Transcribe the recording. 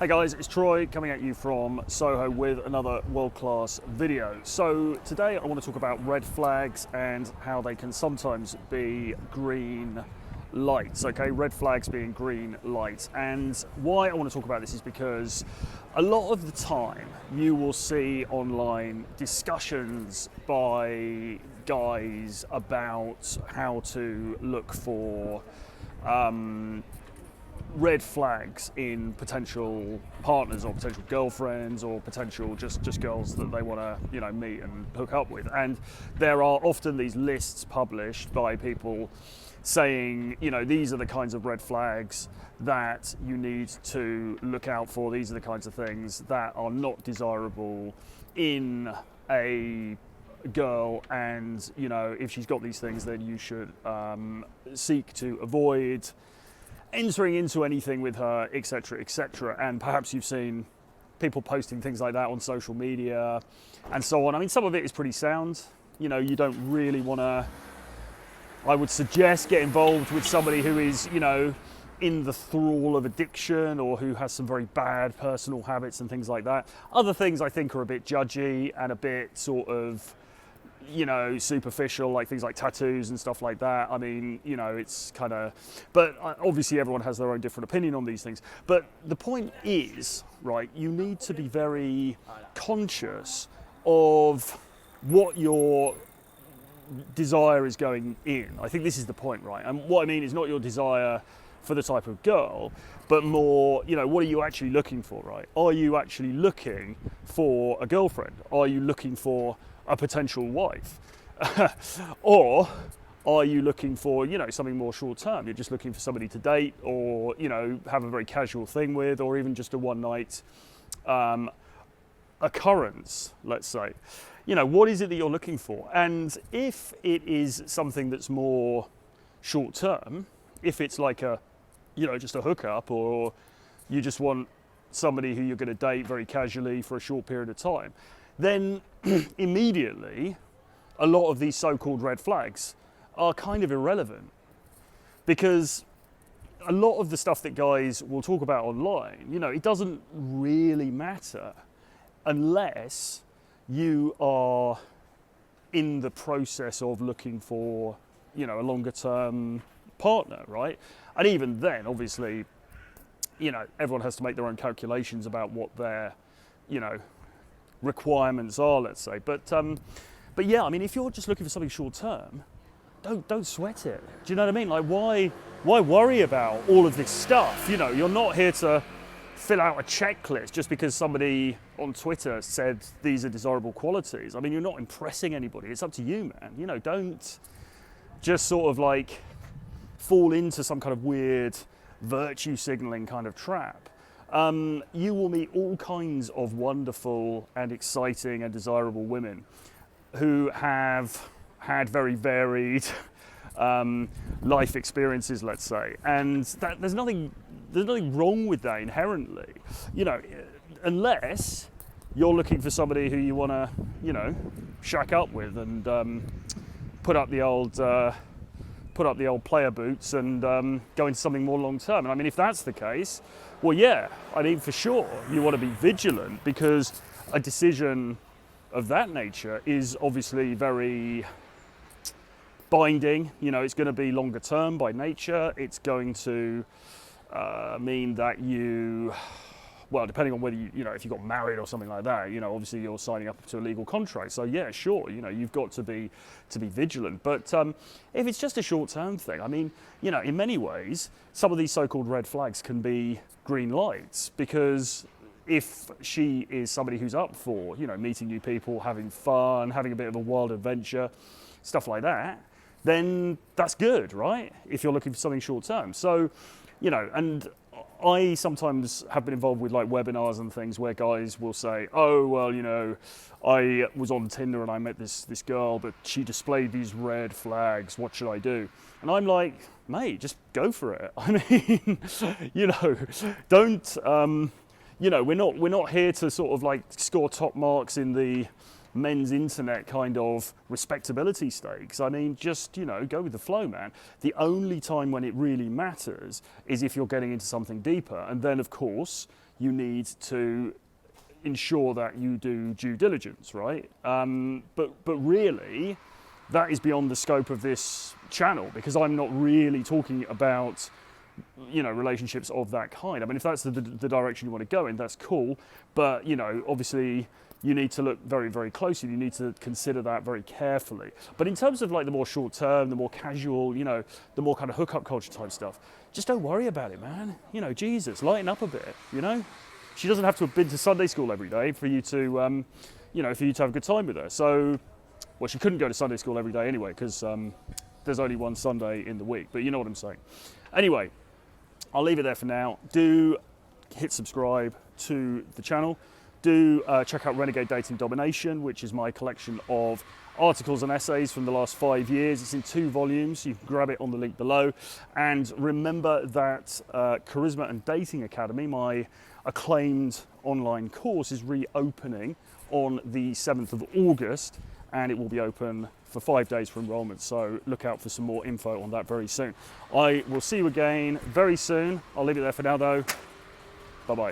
Hey guys, it's Troy coming at you from Soho with another world-class video. So today I want to talk about red flags and how they can sometimes be green lights. Okay, red flags being green lights. And why I want to talk about this is because a lot of the time you will see online discussions by guys about how to look for red flags in potential partners or potential girlfriends or potential just girls that they want to meet and hook up with. And there are often these lists published by people saying, these are the kinds of red flags that you need to look out for. These are the kinds of things that are not desirable in a girl, and if she's got these things, then you should seek to avoid entering into anything with her, etc., etc. And perhaps you've seen people posting things like that on social media and so on. I mean, some of it is pretty sound. You don't really want to, I would suggest, get involved with somebody who is, in the thrall of addiction or who has some very bad personal habits and things like that. Other things I think are a bit judgy and a bit sort of, superficial, like things like tattoos and stuff like that. I mean, it's kind of, but obviously everyone has their own different opinion on these things. But the point is, right, you need to be very conscious of what your desire is going in. I think this is the point, right? And what I mean is not your desire for the type of girl, but more, what are you actually looking for, right? Are you actually looking for a girlfriend? Are you looking for a potential wife? Or are you looking for, something more short term? You're just looking for somebody to date or, have a very casual thing with, or even just a one night occurrence, let's say. What is it that you're looking for? And if it is something that's more short term, if it's like a, just a hookup, or you just want somebody who you're going to date very casually for a short period of time, then immediately a lot of these so-called red flags are kind of irrelevant, because a lot of the stuff that guys will talk about online, it doesn't really matter unless you are in the process of looking for, a longer term partner, right? And even then, obviously, everyone has to make their own calculations about what their, requirements are, let's say. But yeah, I mean, if you're just looking for something short term, don't sweat it. Do you know what I mean? Like, why worry about all of this stuff? You're not here to fill out a checklist just because somebody on Twitter said these are desirable qualities. I mean, you're not impressing anybody. It's up to you, man. Don't just sort of like fall into some kind of weird virtue signaling kind of trap. You will meet all kinds of wonderful and exciting and desirable women who have had very varied life experiences, let's say, and there's nothing wrong with that inherently, unless you're looking for somebody who you want to, shack up with and put up the old player boots and go into something more long term. And I mean, if that's the case, well, yeah, I mean, for sure, you want to be vigilant, because a decision of that nature is obviously very binding. It's going to be longer term by nature. It's going to mean that you, well, depending on whether if you got married or something like that, obviously you're signing up to a legal contract. So yeah, sure, you've got to be vigilant. But if it's just a short-term thing, I mean, in many ways, some of these so-called red flags can be green lights, because if she is somebody who's up for, meeting new people, having fun, having a bit of a wild adventure, stuff like that, then that's good, right? If you're looking for something short-term. So, and I sometimes have been involved with like webinars and things where guys will say, oh, well, I was on Tinder and I met this girl, but she displayed these red flags. What should I do? And I'm like, mate, just go for it. I mean, don't, we're not here to sort of like score top marks in the men's internet kind of respectability stakes. I mean, just, go with the flow, man. The only time when it really matters is if you're getting into something deeper. And then, of course, you need to ensure that you do due diligence, right? But really, that is beyond the scope of this channel, because I'm not really talking about, you know, relationships of that kind. I mean, if that's the direction you want to go in, that's cool. But, you know, obviously you need to look very, very closely. You need to consider that very carefully. But in terms of like the more short term, the more casual, you know, the more kind of hookup culture type stuff, just don't worry about it, man. You know, Jesus, lighten up a bit, you know? She doesn't have to have been to Sunday school every day for you to, you know, for you to have a good time with her. So, well, she couldn't go to Sunday school every day anyway, because there's only one Sunday in the week, but you know what I'm saying. Anyway, I'll leave it there for now. Do hit subscribe to the channel. Do check out Renegade Dating Domination, which is my collection of articles and essays from the last 5 years. It's in 2 volumes. You can grab it on the link below. And remember that Charisma and Dating Academy, my acclaimed online course, is reopening on the 7th of August, and it will be open for 5 days for enrollment. So look out for some more info on that very soon. I will see you again very soon. I'll leave it there for now though. Bye-bye.